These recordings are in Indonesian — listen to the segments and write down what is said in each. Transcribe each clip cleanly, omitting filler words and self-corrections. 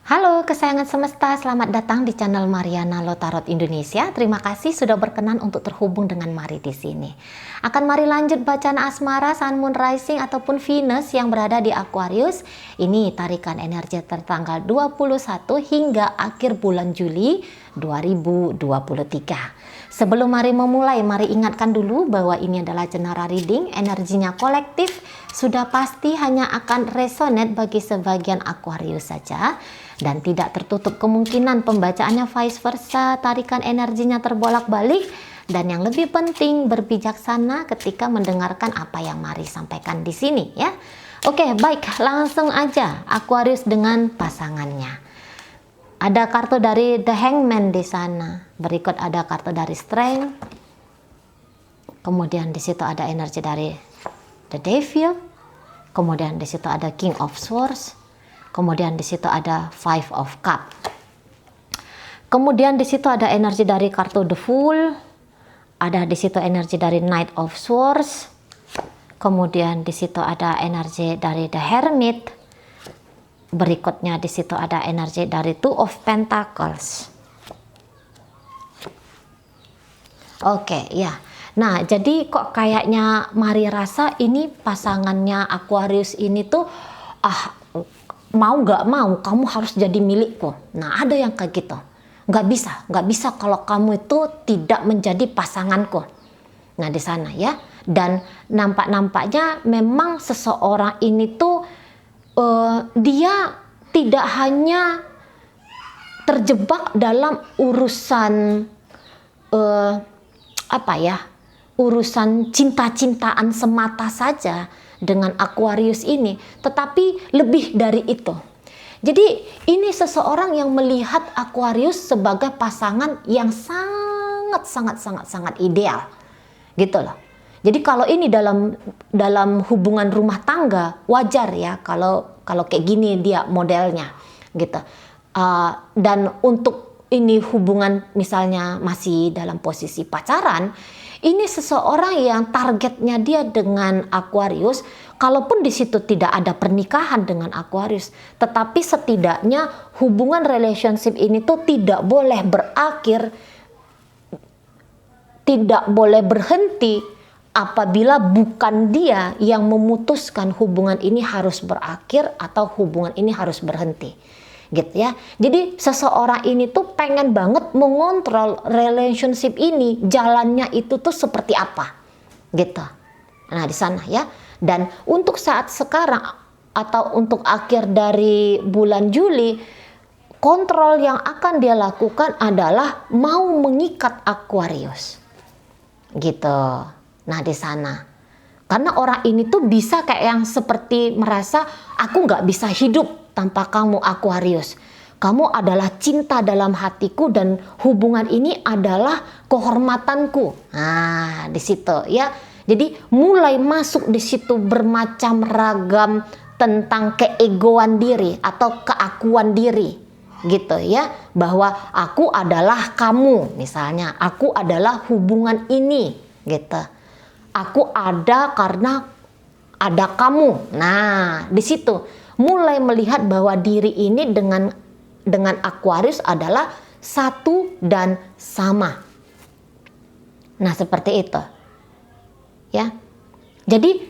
Halo kesayangan semesta, selamat datang di channel Mariana Lotarot Indonesia. Terima kasih sudah berkenan untuk terhubung dengan Mari di sini. Akan mari lanjut bacaan asmara Sun, Moon, Rising ataupun Venus yang berada di Aquarius. Ini tarikan energi tertanggal 21 hingga akhir bulan Juli 2023. Sebelum mari memulai, mari ingatkan dulu bahwa ini adalah general reading, energinya kolektif, sudah pasti hanya akan resonate bagi sebagian Aquarius saja. Dan tidak tertutup kemungkinan pembacaannya vice versa, tarikan energinya terbolak-balik. Dan yang lebih penting, berbijaksana ketika mendengarkan apa yang Mari sampaikan di sini ya. Oke, baik, langsung aja Aquarius dengan pasangannya. Ada kartu dari The Hangman di sana. Berikut ada kartu dari Strength. Kemudian di situ ada energi dari The Devil. Kemudian di situ ada King of Swords. Kemudian di situ ada Five of Cups. Kemudian di situ ada energi dari kartu The Fool. Ada di situ energi dari Knight of Swords. Kemudian di situ ada energi dari The Hermit. Berikutnya di situ ada energi dari Two of Pentacles. Oke, ya. Nah, jadi kok kayaknya Mari rasa ini pasangannya Aquarius ini tuh mau gak mau kamu harus jadi milikku. Nah, ada yang kayak gitu. Gak bisa kalau kamu itu tidak menjadi pasanganku. Nah, di sana ya. Dan nampaknya memang seseorang ini tuh dia tidak hanya terjebak dalam urusan urusan cinta-cintaan semata saja dengan Aquarius ini, tetapi lebih dari itu. Jadi ini seseorang yang melihat Aquarius sebagai pasangan yang sangat ideal, gitu loh. Jadi kalau ini dalam hubungan rumah tangga wajar ya kalau kayak gini dia modelnya, gitu. Dan untuk ini hubungan misalnya masih dalam posisi pacaran, ini seseorang yang targetnya dia dengan Aquarius, kalaupun di situ tidak ada pernikahan dengan Aquarius, tetapi setidaknya hubungan relationship ini tuh tidak boleh berakhir, tidak boleh berhenti apabila bukan dia yang memutuskan hubungan ini harus berakhir atau hubungan ini harus berhenti. Gitu ya. Jadi seseorang ini tuh pengen banget mengontrol relationship ini, jalannya itu tuh seperti apa gitu. Nah, di sana ya. Dan untuk saat sekarang atau untuk akhir dari bulan Juli, kontrol yang akan dia lakukan adalah mau mengikat Aquarius gitu. Nah, di sana karena orang ini tuh bisa kayak yang seperti merasa aku nggak bisa hidup tanpa kamu Aquarius. Kamu adalah cinta dalam hatiku dan hubungan ini adalah kehormatanku. Nah, di situ ya. Jadi mulai masuk di situ bermacam ragam tentang keegoan diri atau keakuan diri. Gitu ya. Bahwa aku adalah kamu misalnya. Aku adalah hubungan ini gitu. Aku ada karena ada kamu. Nah, di situ mulai melihat bahwa diri ini dengan Aquarius adalah satu dan sama. Nah, seperti itu. Ya. Jadi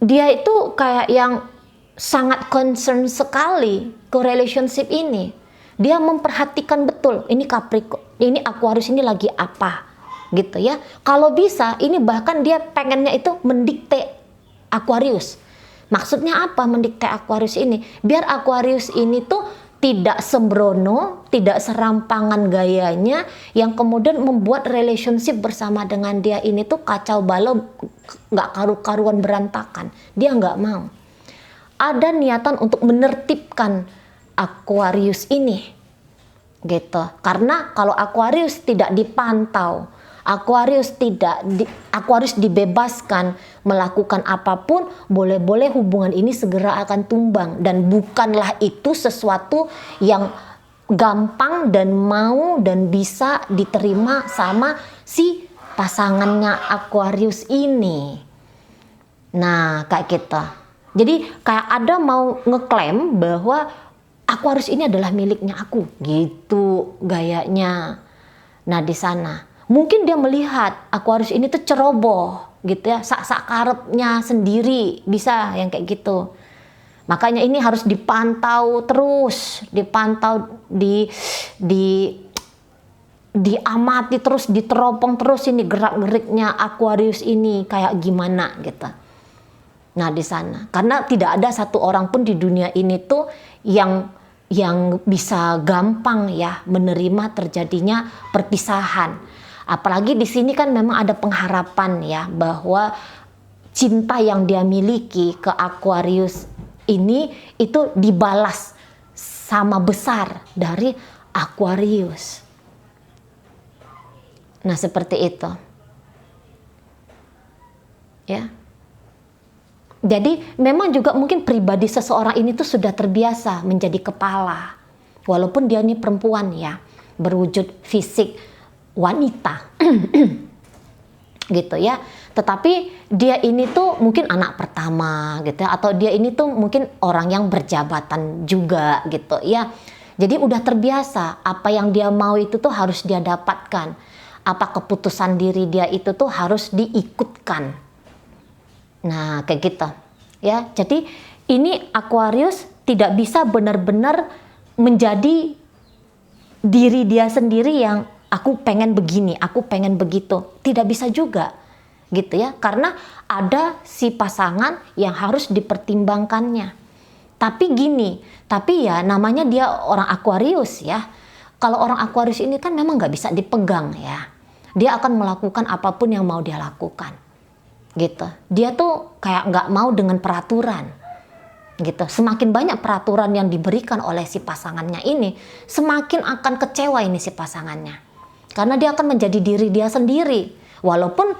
dia itu kayak yang sangat concern sekali ke relationship ini. Dia memperhatikan betul ini Capricorn, ini Aquarius ini lagi apa gitu ya. Kalau bisa ini bahkan dia pengennya itu mendikte Aquarius. Maksudnya apa mendikte Aquarius ini? Biar Aquarius ini tuh tidak sembrono, tidak serampangan gayanya yang kemudian membuat relationship bersama dengan dia ini tuh kacau balau, gak karu-karuan, berantakan. Dia gak mau. Ada niatan untuk menertibkan Aquarius ini gitu. Karena kalau Aquarius tidak dipantau, Aquarius dibebaskan melakukan apapun, boleh-boleh hubungan ini segera akan tumbang. Dan bukanlah itu sesuatu yang gampang dan mau dan bisa diterima sama si pasangannya Aquarius ini. Nah, kayak gitu. Jadi kayak ada mau ngeklaim bahwa Aquarius ini adalah miliknya aku, gitu gayanya. Nah di sana mungkin dia melihat Aquarius ini tuh ceroboh gitu ya, sak-sak karepnya sendiri, bisa yang kayak gitu. Makanya ini harus dipantau terus, dipantau, diamati terus, diteropong terus ini gerak-geriknya Aquarius ini kayak gimana gitu. Nah di sana, karena tidak ada satu orang pun di dunia ini tuh yang bisa gampang ya menerima terjadinya perpisahan. Apalagi di sini kan memang ada pengharapan ya bahwa cinta yang dia miliki ke Aquarius ini itu dibalas sama besar dari Aquarius. Nah seperti itu ya. Jadi memang juga mungkin pribadi seseorang ini tuh sudah terbiasa menjadi kepala. Walaupun dia ini perempuan ya, berwujud fisik wanita. Gitu ya. Tetapi dia ini tuh mungkin anak pertama gitu ya, atau dia ini tuh mungkin orang yang berjabatan juga gitu ya. Jadi udah terbiasa apa yang dia mau itu tuh harus dia dapatkan. Apa keputusan diri dia itu tuh harus diikutkan. Nah kayak gitu ya. Jadi ini Aquarius tidak bisa benar-benar menjadi diri dia sendiri yang aku pengen begini, aku pengen begitu. Tidak bisa juga gitu ya, karena ada si pasangan yang harus dipertimbangkannya. Tapi gini, tapi ya namanya dia orang Aquarius ya. Kalau orang Aquarius ini kan memang nggak bisa dipegang ya. Dia akan melakukan apapun yang mau dia lakukan. Gitu. Dia tuh kayak nggak mau dengan peraturan. Gitu. Semakin banyak peraturan yang diberikan oleh si pasangannya ini, semakin akan kecewa ini si pasangannya. Karena dia akan menjadi diri dia sendiri. Walaupun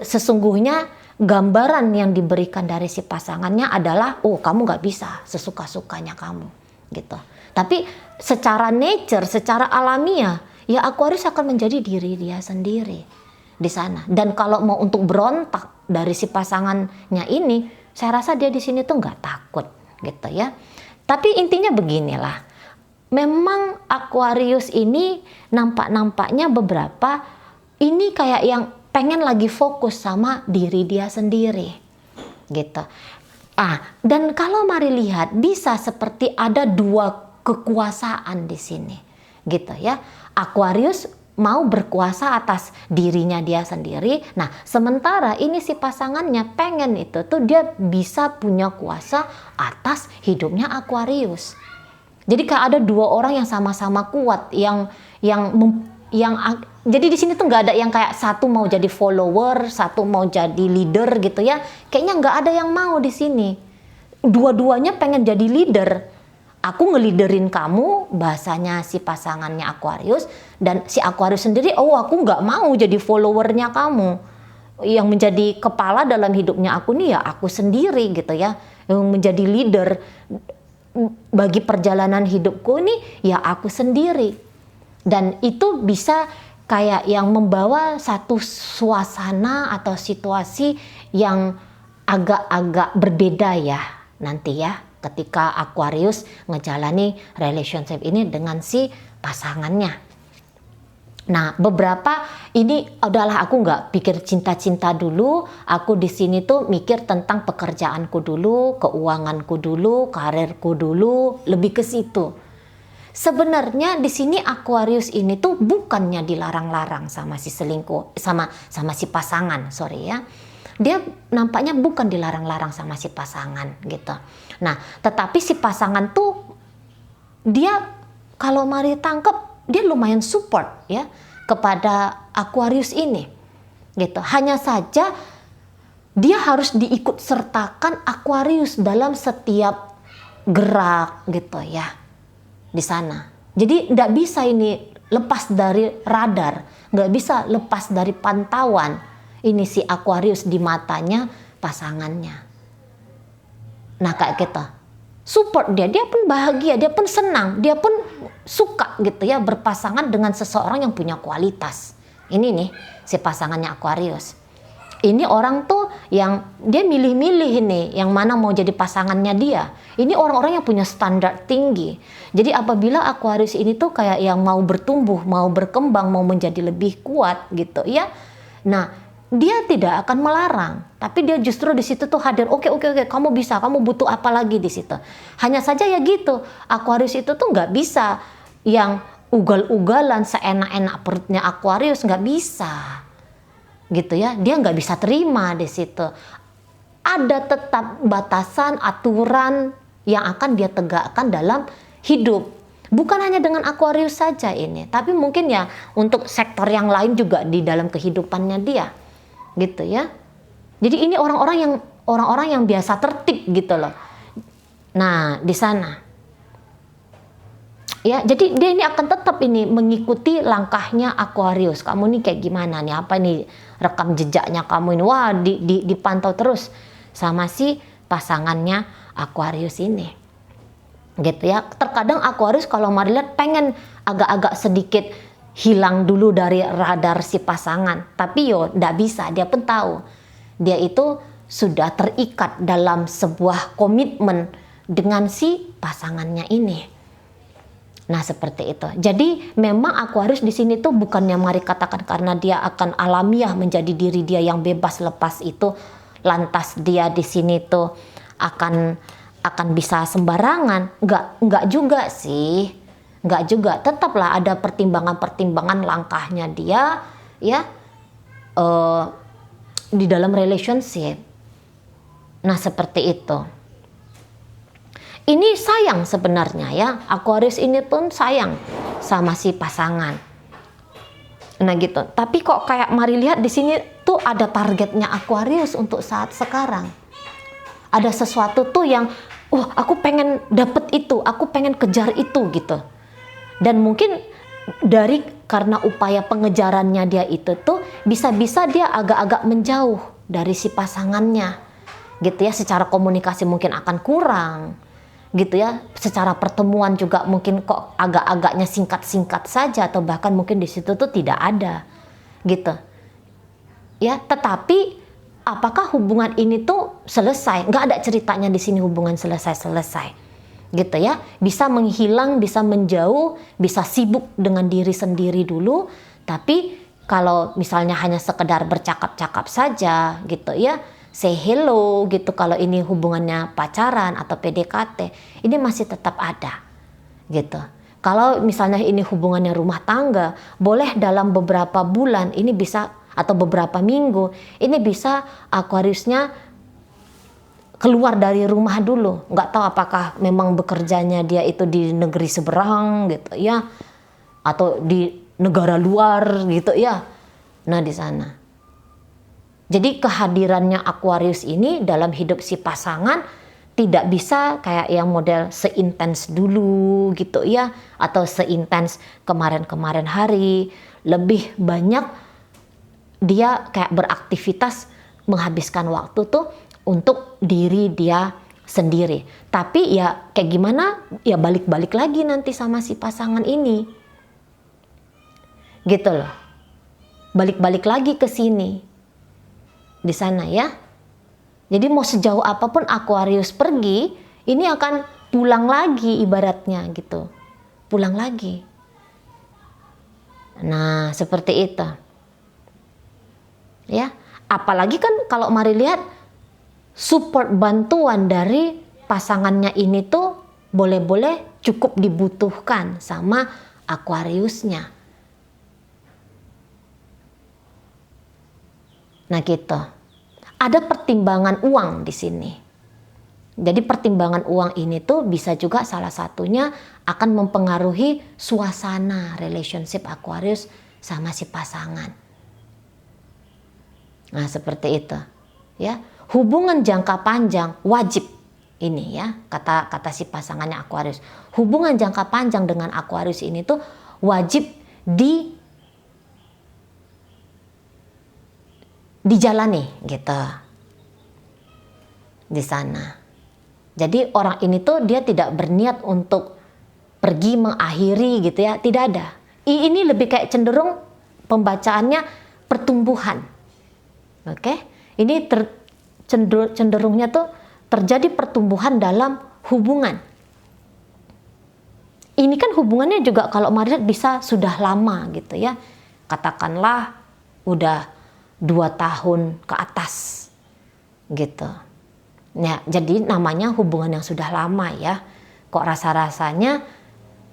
sesungguhnya gambaran yang diberikan dari si pasangannya adalah, oh kamu nggak bisa sesuka-sukanya kamu. Gitu. Tapi secara nature, secara alamiah, ya Aquarius akan menjadi diri dia sendiri di sana. Dan kalau mau untuk berontak dari si pasangannya ini, saya rasa dia di sini tuh nggak takut gitu ya. Tapi intinya beginilah, memang Aquarius ini nampaknya beberapa ini kayak yang pengen lagi fokus sama diri dia sendiri gitu. Dan kalau mari lihat, bisa seperti ada dua kekuasaan di sini gitu ya. Aquarius mau berkuasa atas dirinya dia sendiri. Nah, sementara ini si pasangannya pengen itu tuh dia bisa punya kuasa atas hidupnya Aquarius. Jadi kayak ada dua orang yang sama-sama kuat, jadi di sini tuh nggak ada yang kayak satu mau jadi follower, satu mau jadi leader gitu ya. Kayaknya nggak ada yang mau di sini. Dua-duanya pengen jadi leader. Aku ngeliderin kamu, bahasanya si pasangannya Aquarius, dan si Aquarius sendiri, oh aku nggak mau jadi followernya kamu. Yang menjadi kepala dalam hidupnya aku nih ya aku sendiri gitu ya. Yang menjadi leader bagi perjalanan hidupku nih ya aku sendiri. Dan itu bisa kayak yang membawa satu suasana atau situasi yang agak-agak berbeda ya nanti ya. Ketika Aquarius ngejalani relationship ini dengan si pasangannya. Nah, beberapa ini adalah aku nggak pikir cinta-cinta dulu. Aku di sini tuh mikir tentang pekerjaanku dulu, keuanganku dulu, karirku dulu, lebih ke situ. Sebenarnya di sini Aquarius ini tuh bukannya dilarang-larang sama si selingkuh, sama si pasangan, sorry ya. Dia nampaknya bukan dilarang-larang sama si pasangan gitu. Nah, tetapi si pasangan tuh dia kalau mari tangkep dia lumayan support ya kepada Aquarius ini gitu. Hanya saja dia harus diikut sertakan Aquarius dalam setiap gerak gitu ya di sana. Jadi nggak bisa ini lepas dari radar, nggak bisa lepas dari pantauan ini si Aquarius di matanya pasangannya. Nah kayak gitu, support dia pun bahagia, dia pun senang, dia pun suka gitu ya berpasangan dengan seseorang yang punya kualitas. Ini nih si pasangannya Aquarius. Ini orang tuh yang dia milih-milih ini, yang mana mau jadi pasangannya dia. Ini orang-orang yang punya standar tinggi. Jadi apabila Aquarius ini tuh kayak yang mau bertumbuh, mau berkembang, mau menjadi lebih kuat gitu ya. Nah, dia tidak akan melarang, tapi dia justru di situ tuh hadir. Oke, kamu bisa, kamu butuh apa lagi di situ. Hanya saja ya gitu, Aquarius itu tuh nggak bisa yang ugal-ugalan seenak-enak perutnya Aquarius, nggak bisa. Gitu ya, dia nggak bisa terima di situ. Ada tetap batasan, aturan yang akan dia tegakkan dalam hidup. Bukan hanya dengan Aquarius saja ini, tapi mungkin ya untuk sektor yang lain juga di dalam kehidupannya dia, gitu ya. Jadi ini orang-orang yang biasa tertib gitu loh. Nah di sana. Ya, jadi dia ini akan tetap ini mengikuti langkahnya Aquarius. Kamu nih kayak gimana nih? Apa nih rekam jejaknya kamu ini? Wah, dipantau terus sama si pasangannya Aquarius ini. Gitu ya. Terkadang Aquarius kalau Mari lihat pengen agak-agak sedikit hilang dulu dari radar si pasangan. Tapi yo nggak bisa, dia pun tahu. Dia itu sudah terikat dalam sebuah komitmen dengan si pasangannya ini. Nah seperti itu. Jadi memang Aquarius di sini tuh bukannya Mari katakan karena dia akan alamiah menjadi diri dia yang bebas lepas itu, lantas dia di sini tuh akan bisa sembarangan. Enggak juga sih. Enggak juga. Tetaplah ada pertimbangan-pertimbangan langkahnya dia ya di dalam relationship. Nah seperti itu. Ini sayang sebenarnya ya, Aquarius ini pun sayang sama si pasangan. Nah gitu. Tapi kok kayak Mari lihat di sini tuh ada targetnya Aquarius untuk saat sekarang. Ada sesuatu tuh yang, aku pengen dapet itu, aku pengen kejar itu gitu. Dan mungkin karena upaya pengejarannya dia itu tuh bisa-bisa dia agak-agak menjauh dari si pasangannya. Gitu ya, secara komunikasi mungkin akan kurang. Gitu ya, secara pertemuan juga mungkin kok agak-agaknya singkat-singkat saja atau bahkan mungkin di situ tuh tidak ada gitu ya. Tetapi apakah hubungan ini tuh selesai? Nggak ada ceritanya di sini hubungan selesai gitu ya. Bisa menghilang, bisa menjauh, bisa sibuk dengan diri sendiri dulu. Tapi kalau misalnya hanya sekedar bercakap-cakap saja gitu ya, say hello gitu, kalau ini hubungannya pacaran atau PDKT, ini masih tetap ada gitu. Kalau misalnya ini hubungannya rumah tangga, boleh dalam beberapa bulan ini bisa, atau beberapa minggu ini bisa Aquariusnya keluar dari rumah dulu. Nggak tahu apakah memang bekerjanya dia itu di negeri seberang gitu ya, atau di negara luar gitu ya. Nah di sana. Jadi kehadirannya Aquarius ini dalam hidup si pasangan tidak bisa kayak yang model seintens dulu gitu ya, atau seintens kemarin-kemarin hari. Lebih banyak dia kayak beraktivitas, menghabiskan waktu tuh untuk diri dia sendiri. Tapi ya kayak gimana, ya balik-balik lagi nanti sama si pasangan ini. Gitu loh. Balik-balik lagi ke sini. Di sana ya. Jadi mau sejauh apapun Aquarius pergi, ini akan pulang lagi ibaratnya gitu. Pulang lagi. Nah, seperti itu. Ya, apalagi kan kalau Mari lihat support bantuan dari pasangannya ini tuh boleh-boleh cukup dibutuhkan sama Aquariusnya. Nah gitu. Ada pertimbangan uang di sini. Jadi pertimbangan uang ini tuh bisa juga salah satunya akan mempengaruhi suasana relationship Aquarius sama si pasangan. Nah seperti itu. Ya, hubungan jangka panjang wajib ini ya, kata si pasangannya Aquarius. Hubungan jangka panjang dengan Aquarius ini tuh wajib dijalani gitu di sana. Jadi orang ini tuh dia tidak berniat untuk pergi mengakhiri gitu ya, tidak ada. Ini lebih kayak cenderung pembacaannya pertumbuhan. Oke, ini cenderungnya tuh terjadi pertumbuhan dalam hubungan. Ini kan hubungannya juga kalau Maria bisa sudah lama gitu ya. Katakanlah udah 2 tahun ke atas gitu. Ya, jadi namanya hubungan yang sudah lama ya. Kok rasa-rasanya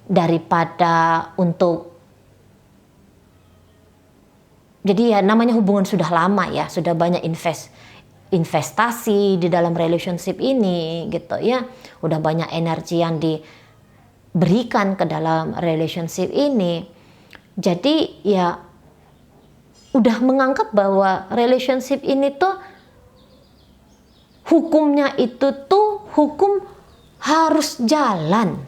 daripada untuk, jadi ya namanya hubungan sudah lama ya, sudah banyak investasi di dalam relationship ini gitu ya. Udah banyak energi yang diberikan ke dalam relationship ini. Jadi ya udah menganggap bahwa relationship ini tuh hukumnya itu tuh hukum harus jalan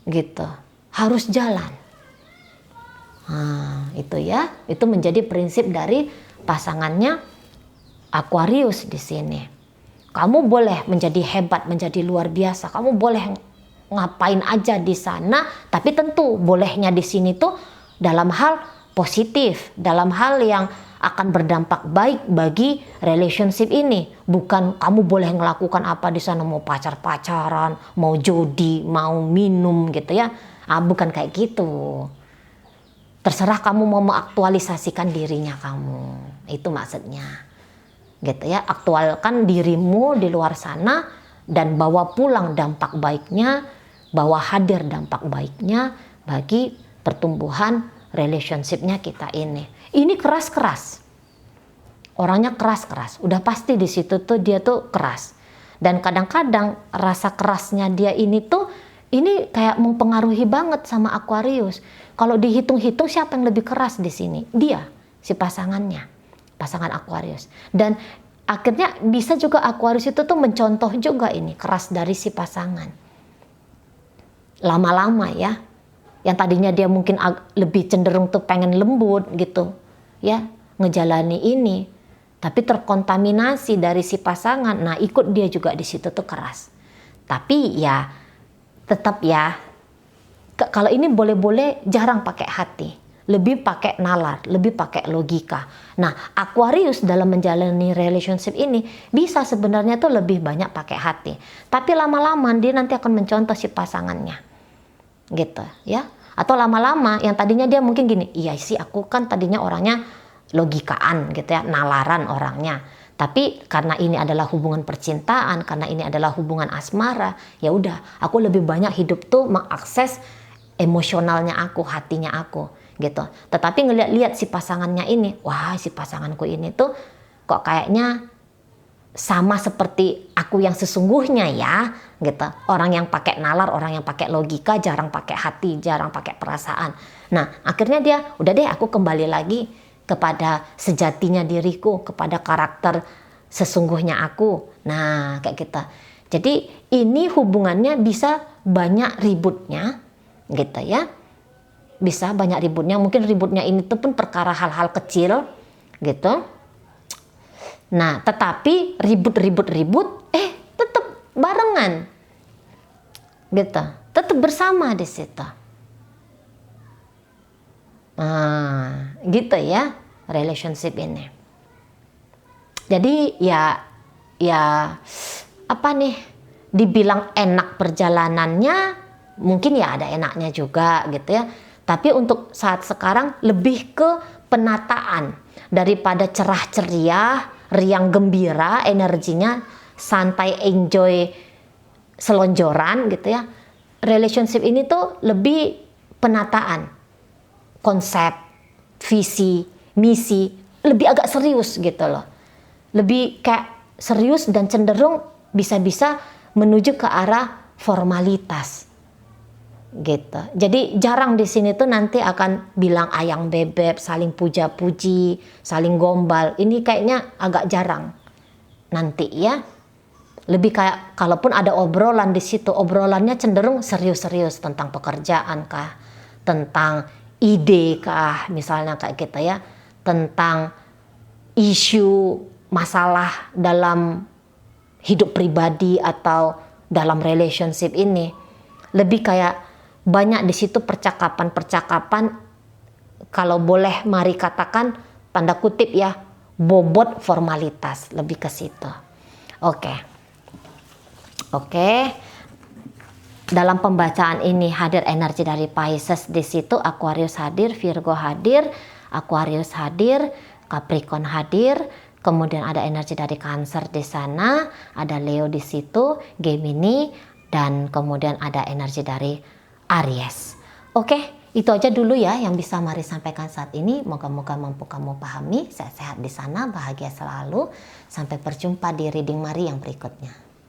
gitu, harus jalan. Nah, itu ya, itu menjadi prinsip dari pasangannya Aquarius di sini. Kamu boleh menjadi hebat, menjadi luar biasa, kamu boleh ngapain aja di sana, tapi tentu bolehnya di sini tuh dalam hal positif, dalam hal yang akan berdampak baik bagi relationship ini. Bukan kamu boleh melakukan apa di sana, mau pacaran, mau judi, mau minum gitu ya. Bukan kayak gitu. Terserah kamu mau mengaktualisasikan dirinya kamu. Itu maksudnya. Gitu ya, aktualkan dirimu di luar sana dan bawa pulang dampak baiknya, bawa hadir dampak baiknya bagi pertumbuhan relationship-nya kita ini. Ini keras-keras. Orangnya keras-keras. Udah pasti di situ tuh dia tuh keras. Dan kadang-kadang rasa kerasnya dia ini tuh ini kayak mempengaruhi banget sama Aquarius. Kalau dihitung-hitung siapa yang lebih keras di sini? Dia, si pasangannya. Pasangan Aquarius. Dan akhirnya bisa juga Aquarius itu tuh mencontoh juga ini keras dari si pasangan. Lama-lama ya. Yang tadinya dia mungkin lebih cenderung tuh pengen lembut gitu ya, ngejalani ini, tapi terkontaminasi dari si pasangan. Nah, ikut dia juga di situ tuh keras. Tapi ya tetap ya, kalau ini boleh-boleh jarang pakai hati, lebih pakai nalar, lebih pakai logika. Nah, Aquarius dalam menjalani relationship ini bisa sebenarnya tuh lebih banyak pakai hati, tapi lama-lama dia nanti akan mencontoh si pasangannya gitu ya. Atau lama-lama yang tadinya dia mungkin gini, iya sih aku kan tadinya orangnya logikaan gitu ya, nalaran orangnya. Tapi karena ini adalah hubungan percintaan, karena ini adalah hubungan asmara, ya udah aku lebih banyak hidup tuh mengakses emosionalnya aku, hatinya aku gitu. Tetapi ngeliat-liat si pasangannya ini, wah si pasanganku ini tuh kok kayaknya sama seperti aku yang sesungguhnya ya gitu. Orang yang pakai nalar, orang yang pakai logika, jarang pakai hati, jarang pakai perasaan. Nah, akhirnya dia udah deh aku kembali lagi kepada sejatinya diriku, kepada karakter sesungguhnya aku. Nah, kayak gitu. Jadi ini hubungannya bisa banyak ributnya gitu ya. Bisa banyak ributnya, mungkin ributnya ini tuh pun perkara hal-hal kecil gitu. Nah, tetapi ribut-ribut tetap barengan. Gitu. Tetap bersama di situ. Nah, gitu ya relationship ini. Jadi ya apa nih? Dibilang enak perjalanannya, mungkin ya ada enaknya juga gitu ya. Tapi untuk saat sekarang lebih ke penataan daripada cerah ceria, riang gembira, energinya santai, enjoy, selonjoran gitu ya. Relationship ini tuh lebih penataan, konsep, visi, misi, lebih agak serius gitu loh. Lebih kayak serius dan cenderung bisa-bisa menuju ke arah formalitas gitu. Jadi jarang di sini tuh nanti akan bilang ayang bebek, saling puja-puji, saling gombal. Ini kayaknya agak jarang nanti ya. Lebih kayak kalaupun ada obrolan di situ, obrolannya cenderung serius-serius tentang pekerjaan kah, tentang ide kah, misalnya kayak gitu ya, tentang isu masalah dalam hidup pribadi atau dalam relationship ini. Lebih kayak banyak di situ percakapan-percakapan, kalau boleh mari katakan tanda kutip ya, bobot formalitas, lebih ke situ. Oke. Dalam pembacaan ini hadir energi dari Pisces di situ, Aquarius hadir, Virgo hadir, Aquarius hadir, Capricorn hadir, kemudian ada energi dari Cancer di sana, ada Leo di situ, Gemini, dan kemudian ada energi dari Aries. Oke, itu aja dulu ya yang bisa Mari sampaikan saat ini. Moga-moga mampu kamu pahami. Sehat-sehat di sana, bahagia selalu. Sampai berjumpa di reading Mari yang berikutnya.